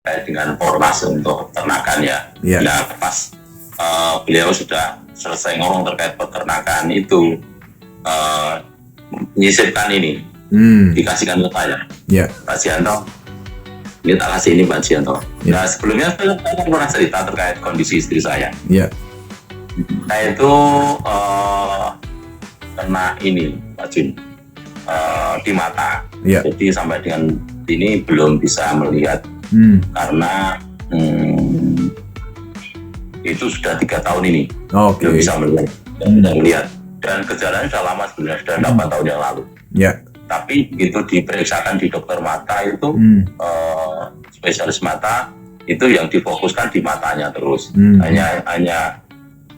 terkait dengan Polmas untuk peternakan ya. Nah pas beliau sudah selesai ngomong terkait peternakan itu menyisipkan ini dikasihkan ke saya. Pak Jianto, ini tak kasih ini Pak Jianto. Nah sebelumnya saya pernah cerita terkait kondisi istri saya. Saya itu kena ini Pak Jun di mata. Jadi sampai dengan ini belum bisa melihat karena itu sudah 3 tahun ini belum bisa melihat dan gejalanya sudah lama sebenarnya, sudah 8 tahun yang lalu. Tapi begitu diperiksakan di dokter mata itu spesialis mata itu yang difokuskan di matanya terus.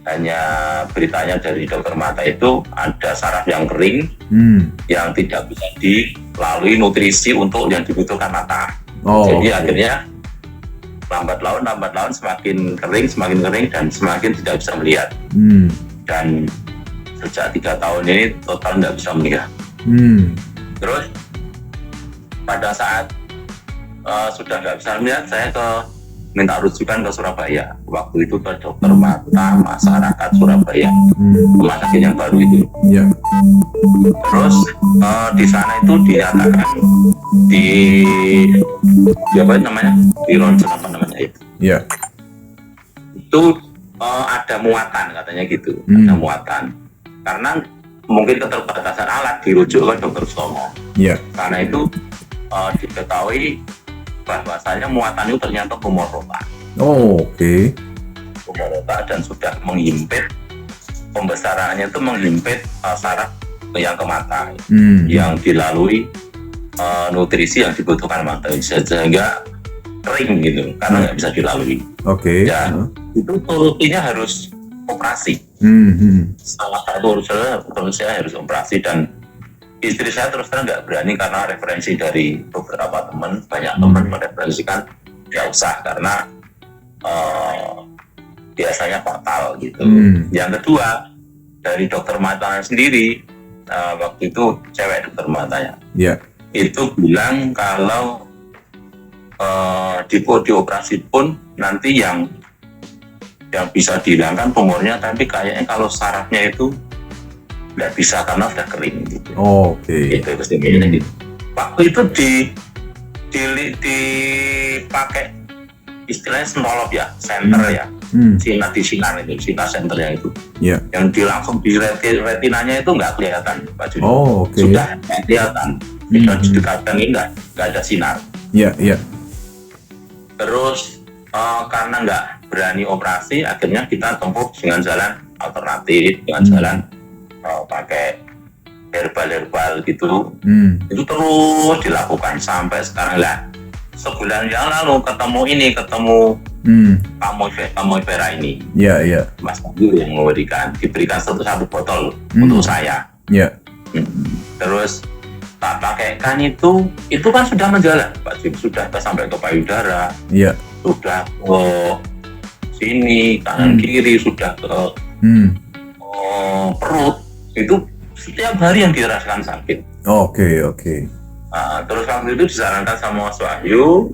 Hanya beritanya dari dokter mata itu ada saraf yang kering yang tidak bisa dilalui nutrisi untuk yang dibutuhkan mata. Jadi akhirnya lambat laun semakin kering dan semakin tidak bisa melihat. Dan sejak 3 tahun ini total tidak bisa melihat. Terus pada saat sudah nggak bisa melihat, saya minta rujukan ke Surabaya. Waktu itu ke dokter mata masyarakat Surabaya, rumah sakit yang baru itu. Terus di sana itu dinyatakan di apa namanya, di ronsen apa namanya itu. Itu ada muatan katanya gitu, ada muatan. Karena mungkin keterbatasan alat dirujuk ke dokter Sutomo. Karena itu diketahui bahwasanya muatan itu ternyata tumor otak. Tumor otak dan sudah menghimpit, pembesarannya itu menghimpit saraf yang ke mata, yang dilalui nutrisi yang dibutuhkan mata, sehingga kering gitu karena nggak bisa dilalui. Dan itu solusinya harus operasi. Salah satu solusinya harus operasi, dan istri saya terus terang nggak berani karena referensi dari beberapa teman, banyak teman mereferensikan nggak usah karena biasanya fatal gitu. Yang kedua, dari dokter matanya sendiri, waktu itu cewek dokter matanya, itu bilang kalau dioperasi pun nanti yang bisa dihilangkan tumornya, tapi kayaknya kalau sarafnya itu nggak bisa karena sudah kering gitu. Itu istimewa gitu. Waktu itu dipakai istilahnya senolop ya, center ya, sinar center yang itu, yang langsung di retinanya itu nggak kelihatan Pak Juni. Sudah nggak kelihatan, sudah didekatkan ini nggak ada sinar. Terus karena nggak berani operasi, akhirnya kita tempuh dengan jalan alternatif, dengan jalan pakai herbal gitu. Itu terus dilakukan sampai sekarang lah. Sebulan yang lalu ketemu Camoi Vera ini. Mas Pandu yang diberikan satu botol untuk saya. Terus tak pakaikan itu kan sudah menjalan Pak Jim, sudah sampai ke payudara, sudah ke sini kanan kiri, sudah ke perut. Itu setiap hari yang dirasakan sakit. Terus waktu itu disarankan sama Mas Wahyu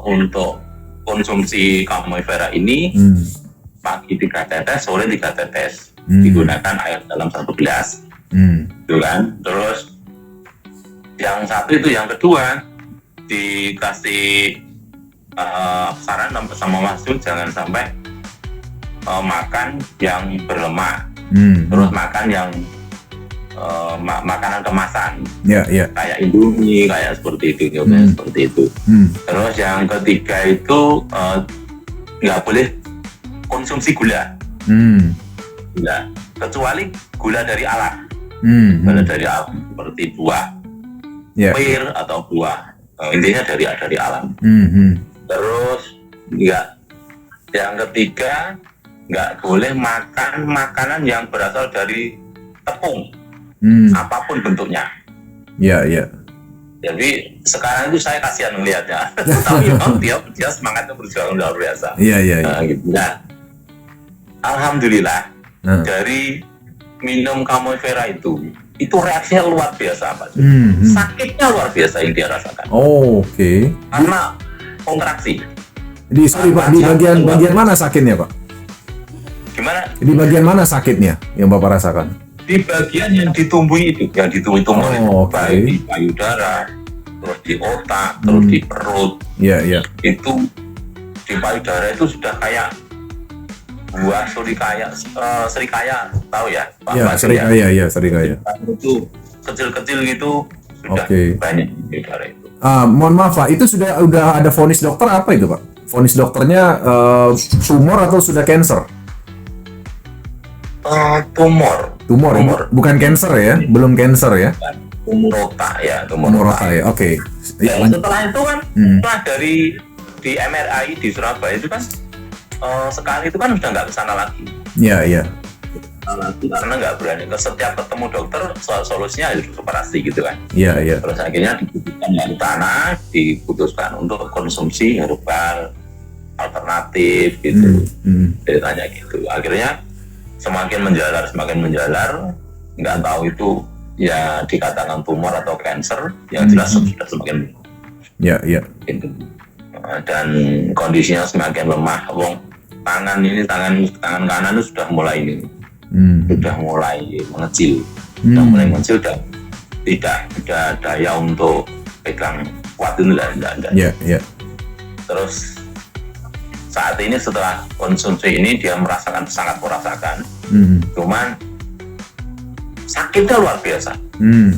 untuk konsumsi Camoi Vera ini pagi 3 tetes, sore 3 tetes, digunakan air dalam 1 gelas. Gitu kan. Terus yang satu itu, yang kedua dikasih saran sama Mas Jun, jangan sampai makan yang berlemak, terus makan yang makanan kemasan, kayak Indomie, kayak seperti itu, seperti itu. Terus yang ketiga itu nggak boleh konsumsi gula, kecuali gula dari alam, gula dari alam seperti buah, pir atau buah, intinya dari alam. Terus yang ketiga nggak boleh makan makanan yang berasal dari tepung, apapun bentuknya. Jadi sekarang itu saya kasihan melihatnya, tapi memang dia semangatnya berjuang luar biasa. Gitu. Nah, alhamdulillah dari minum Camoi Vera itu reaksinya luar biasa Pak. Sakitnya luar biasa yang dia rasakan. Karena kontraksi. Sorry Pak, di bagian mana sakitnya Pak? Gimana? Di bagian mana sakitnya yang Bapak rasakan? Di bagian yang ditumbuhi itu, tumor itu, baik di payudara, terus di otak, terus di perut. Iya. Itu di payudara itu sudah kayak buah serikaya, tahu ya? Iya, serikaya. Itu kecil-kecil gitu sudah banyak di payudara itu. Mohon maaf Pak, itu udah ada vonis dokter apa itu Pak? Vonis dokternya tumor atau sudah cancer? Tumor. Bukan cancer ya? Belum cancer ya? Tumor otak ya, tumor otak ya. Oke. Setelah itu kan, setelah di MRI di Surabaya itu kan sekali itu kan sudah nggak kesana lagi. Iya. Karena nggak berani setiap ketemu dokter solusinya harus operasi gitu kan. Iya. Terus akhirnya diputuskan untuk konsumsi herbal alternatif gitu. Ceritanya gitu. Akhirnya semakin menjalar, nggak tahu itu ya dikatakan tumor atau kanker, yang jelas sudah semakin Iya. Gitu. Dan kondisinya semakin lemah. Tangan kanan itu sudah mulai mengecil, dan tidak ada daya untuk pegang kuat itu tidak. Iya. Terus saat ini setelah konsumsi ini dia sangat merasakan, cuman sakitnya luar biasa,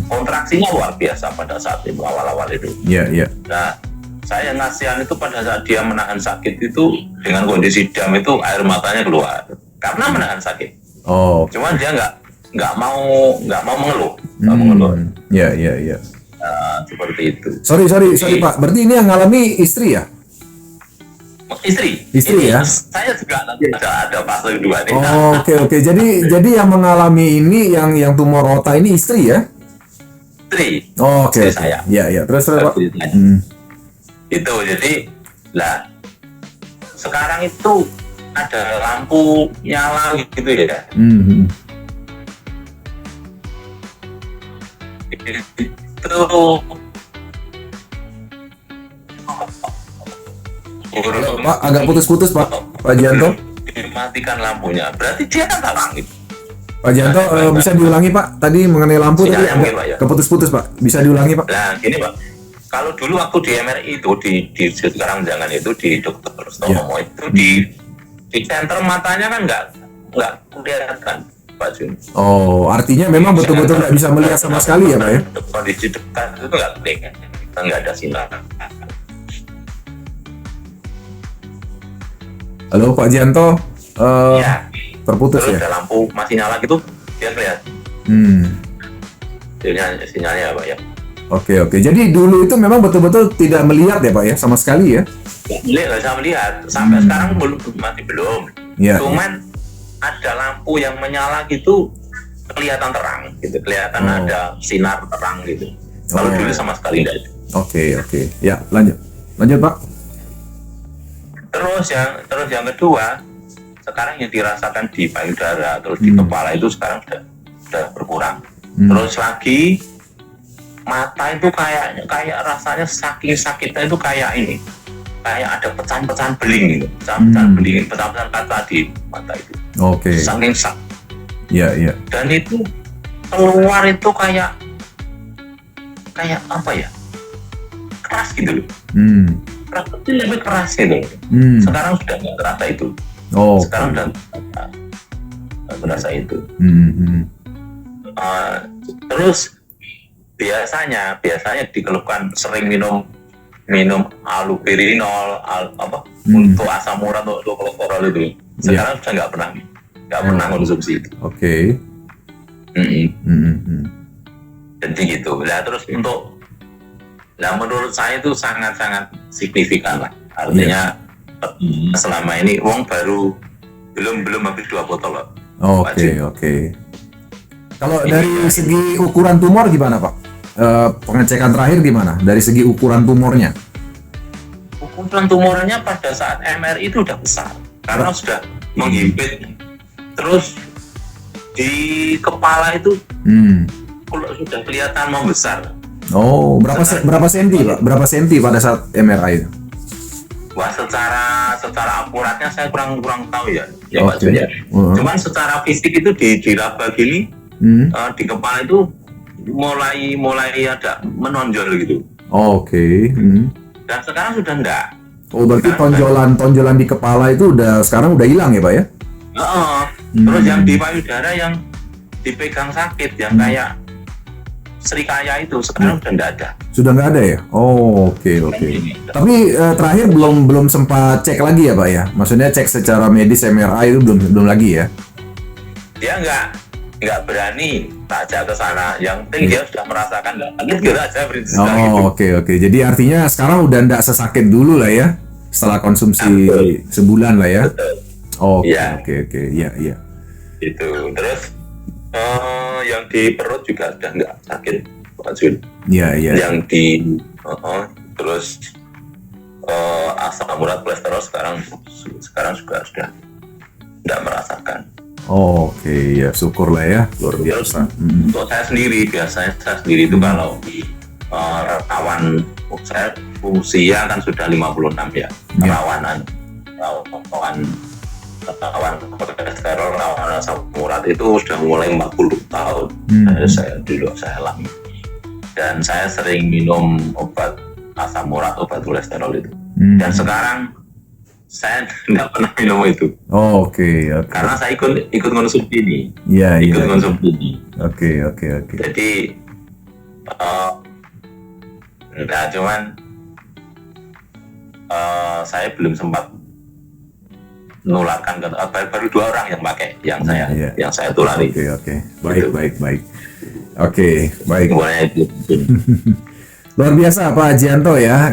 kontraksinya luar biasa pada saat itu awal-awal itu. Iya. Nah, saya ngasihan itu pada saat dia menahan sakit itu dengan kondisi dam itu air matanya keluar karena menahan sakit. Cuman dia nggak mau mengeluh, Iya. Seperti itu. Sorry Pak, berarti ini yang ngalami istri ya? Istri ya? Saya juga nanti ada fase kedua nih. Oke. Jadi yang mengalami ini yang tumor otak ini istri ya? Istri. Oke. Saya. Iya. Terus Pak. Itu jadi lah sekarang itu ada lampu nyala gitu ya. Itu Pak, agak putus-putus Pak Gianto. Dimatikan lampunya, berarti dia kan tak langit. Pak Gianto, bisa diulangi Pak? Tadi mengenai lampu tadi keputus-putus Pak. Bisa diulangi Pak? Nah gini Pak, kalau dulu waktu di MRI itu di sekarang jangan itu di Dokter Stomo itu di center matanya kan nggak kelihatan Pak Jun. Artinya memang betul-betul nggak bisa melihat sama sekali ya Pak ya? Kondisi dekat itu nggak kelihatan, nggak ada sinar. Halo Pak Gianto, terputus terus ya? ada lampu masih nyala gitu, dia kelihatan. Sinyalnya Pak ya. Oke. Jadi dulu itu memang betul-betul tidak melihat ya Pak ya, sama sekali ya? Nggak bisa melihat, sampai sekarang masih belum. Cuman ada lampu yang menyala gitu, kelihatan terang gitu, kelihatan ada sinar terang gitu. Kalau dulu sama sekali tidak ada. Oke. Ya, lanjut Pak. Terus yang kedua, sekarang yang dirasakan di payudara terus di kepala itu sekarang sudah berkurang. Terus lagi mata itu kayak rasanya saking sakitnya itu kayak kayak ada pecahan-pecahan beling gitu, pecahan-pecahan kaca di mata itu. Saking sakit. Iya. Dan itu keluar itu kayak apa ya? Keras gitu loh. Keras kecil lebih keras gitu. Sekarang sudah nggak terasa itu. Sekarang sudah terasa itu. Terus biasanya dikeluhkan sering minum allopurinol untuk asam urat untuk kolesterol itu. Sekarang sudah nggak pernah konsumsi itu. Jadi gitu. Terus menurut saya itu sangat signifikan lah. Artinya selama ini wong baru belum habis 2 botol loh. Oke. Kalau dari segi ukuran tumor gimana Pak? Pengecekan terakhir gimana? Dari segi ukuran tumornya? Ukuran tumornya pada saat MRI itu udah besar karena sudah menghimpit. Terus di kepala itu sudah kelihatan membesar. Berapa senti Pak? Berapa senti pada saat MRI itu? Wah, secara akuratnya saya kurang tahu ya, Pak Jun ya. Cuman secara fisik itu di laba gini, di kepala itu mulai ada menonjol gitu. Oke. Dan sekarang sudah enggak. Oh, berarti tonjolan di kepala itu sekarang udah hilang ya, Pak ya? Terus yang di payudara yang dipegang sakit yang kayak serikaya itu sekarang udah enggak ada. Sudah nggak ada ya? Oh, oke. Tapi terakhir belum sempat cek lagi ya, Pak ya? Maksudnya cek secara medis MRI itu belum lagi ya? Dia nggak berani tajak ke sana. Yang penting dia sudah merasakan gitu aja. Oke. Jadi artinya sekarang udah nggak sesakit dulu lah ya? Setelah konsumsi sebulan lah ya? Oke. Iya. Itu terus yang di perut juga sudah nggak sakit, Pak Jun. Iya. Yang di terus asam urat kolesterol sekarang juga sudah tidak merasakan. Oke, ya syukurlah ya, luar biasa. Untuk saya sendiri itu kalau rawan saya usia kan sudah 56 ya. Rawan kolesterol, rawan asam urat itu sudah mulai 40 tahun. Saya alami. Dan saya sering minum obat asam urat, obat kolesterol itu. Dan sekarang saya tidak pernah minum itu. Oke. Karena saya ikut konsumsi ini. Iya. Konsumsi ini. Oke. Jadi, cuman saya belum sempat menularkan ke baru 2 orang yang pakai yang saya tulari. Oke. Baik. Oke, baik. Luar biasa Pak Hajianto ya,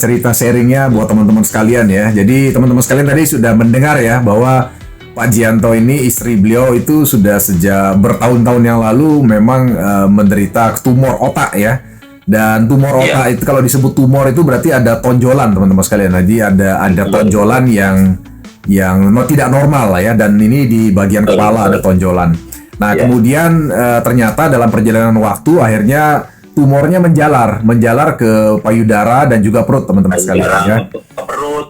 cerita sharingnya buat teman-teman sekalian ya. Jadi teman-teman sekalian tadi sudah mendengar ya bahwa Pak Hajianto ini, istri beliau itu sudah sejak bertahun-tahun yang lalu memang menderita tumor otak ya. Dan tumor otak itu kalau disebut tumor itu berarti ada tonjolan teman-teman sekalian. Jadi ada tonjolan yang tidak normal lah ya. Dan ini di bagian kepala ada tonjolan. Nah kemudian ternyata dalam perjalanan waktu akhirnya tumornya menjalar ke payudara dan juga perut teman-teman sekalian ya.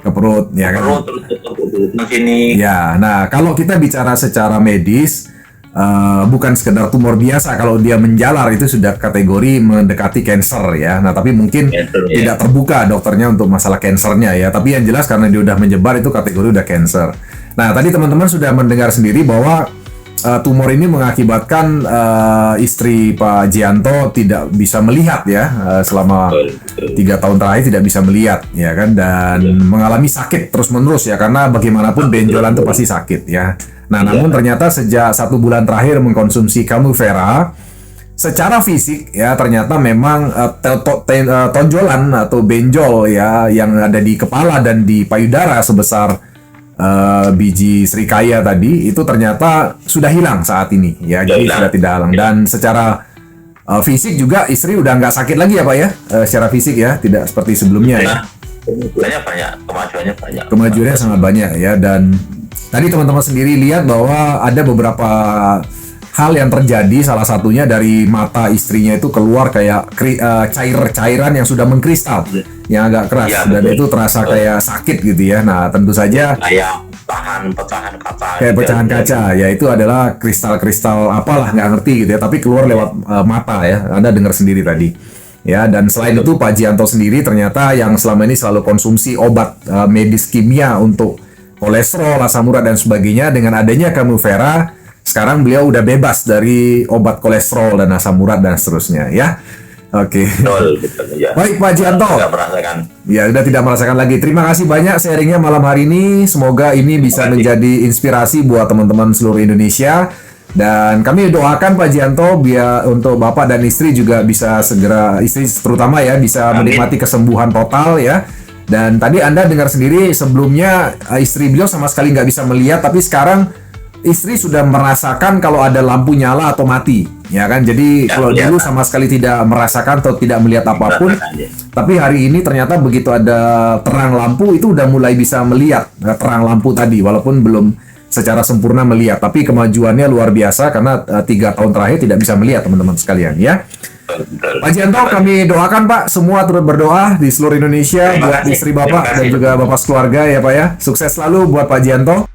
Ke perut ya kan. Ya, nah kalau kita bicara secara medis bukan sekedar tumor biasa, kalau dia menjalar itu sudah kategori mendekati kanker ya. Nah, tapi mungkin tidak terbuka dokternya untuk masalah kansernya ya. Tapi yang jelas karena dia udah menyebar itu kategori udah kanker. Nah, tadi teman-teman sudah mendengar sendiri bahwa tumor ini mengakibatkan istri Pak Hajianto tidak bisa melihat ya selama 3 tahun terakhir tidak bisa melihat ya kan, dan mengalami sakit terus-menerus ya, karena bagaimanapun benjolan itu pasti sakit ya. Nah namun ternyata sejak 1 bulan terakhir mengkonsumsi Camuvera secara fisik ya ternyata memang tonjolan atau benjol ya yang ada di kepala dan di payudara sebesar biji serikaya tadi itu ternyata sudah hilang saat ini ya, jadi sudah tidak hilang. Dan secara fisik juga istri udah nggak sakit lagi ya Pak ya, secara fisik ya, tidak seperti sebelumnya ya. Kemajuannya sangat banyak ya. Dan tadi teman-teman sendiri lihat bahwa ada beberapa hal yang terjadi, salah satunya dari mata istrinya itu keluar kayak cairan yang sudah mengkristal, yang agak keras dan itu terasa kayak sakit gitu ya. Nah tentu saja kayak pecahan kaca. Kayak pecahan kaca ya, itu adalah kristal-kristal apalah nggak ngerti gitu ya, tapi keluar lewat mata ya. Anda dengar sendiri tadi. Ya, dan selain itu Pak Hajianto sendiri ternyata yang selama ini selalu konsumsi obat medis kimia untuk kolesterol, asam urat dan sebagainya, dengan adanya Camuvera sekarang beliau udah bebas dari obat kolesterol dan asam urat dan seterusnya ya. Oke. Betul, ya. Baik Pak Hajianto. Ya, sudah tidak merasakan lagi. Terima kasih banyak sharingnya malam hari ini. Semoga ini bisa menjadi inspirasi buat teman-teman seluruh Indonesia. Dan kami doakan Pak Hajianto biar untuk Bapak dan istri juga bisa segera, istri terutama ya, bisa menikmati kesembuhan total ya. Dan tadi Anda dengar sendiri sebelumnya istri beliau sama sekali nggak bisa melihat, tapi sekarang istri sudah merasakan kalau ada lampu nyala atau mati, ya kan? Jadi kalau dulu sama sekali tidak merasakan atau tidak melihat apapun, tapi hari ini ternyata begitu ada terang lampu itu udah mulai bisa melihat terang lampu tadi, walaupun belum secara sempurna melihat, tapi kemajuannya luar biasa karena 3 tahun terakhir tidak bisa melihat teman-teman sekalian ya. Pak Jianto, kami doakan Pak, semua turut berdoa di seluruh Indonesia buat istri Bapak dan juga Bapak sekeluarga ya Pak ya. Sukses selalu buat Pak Jianto.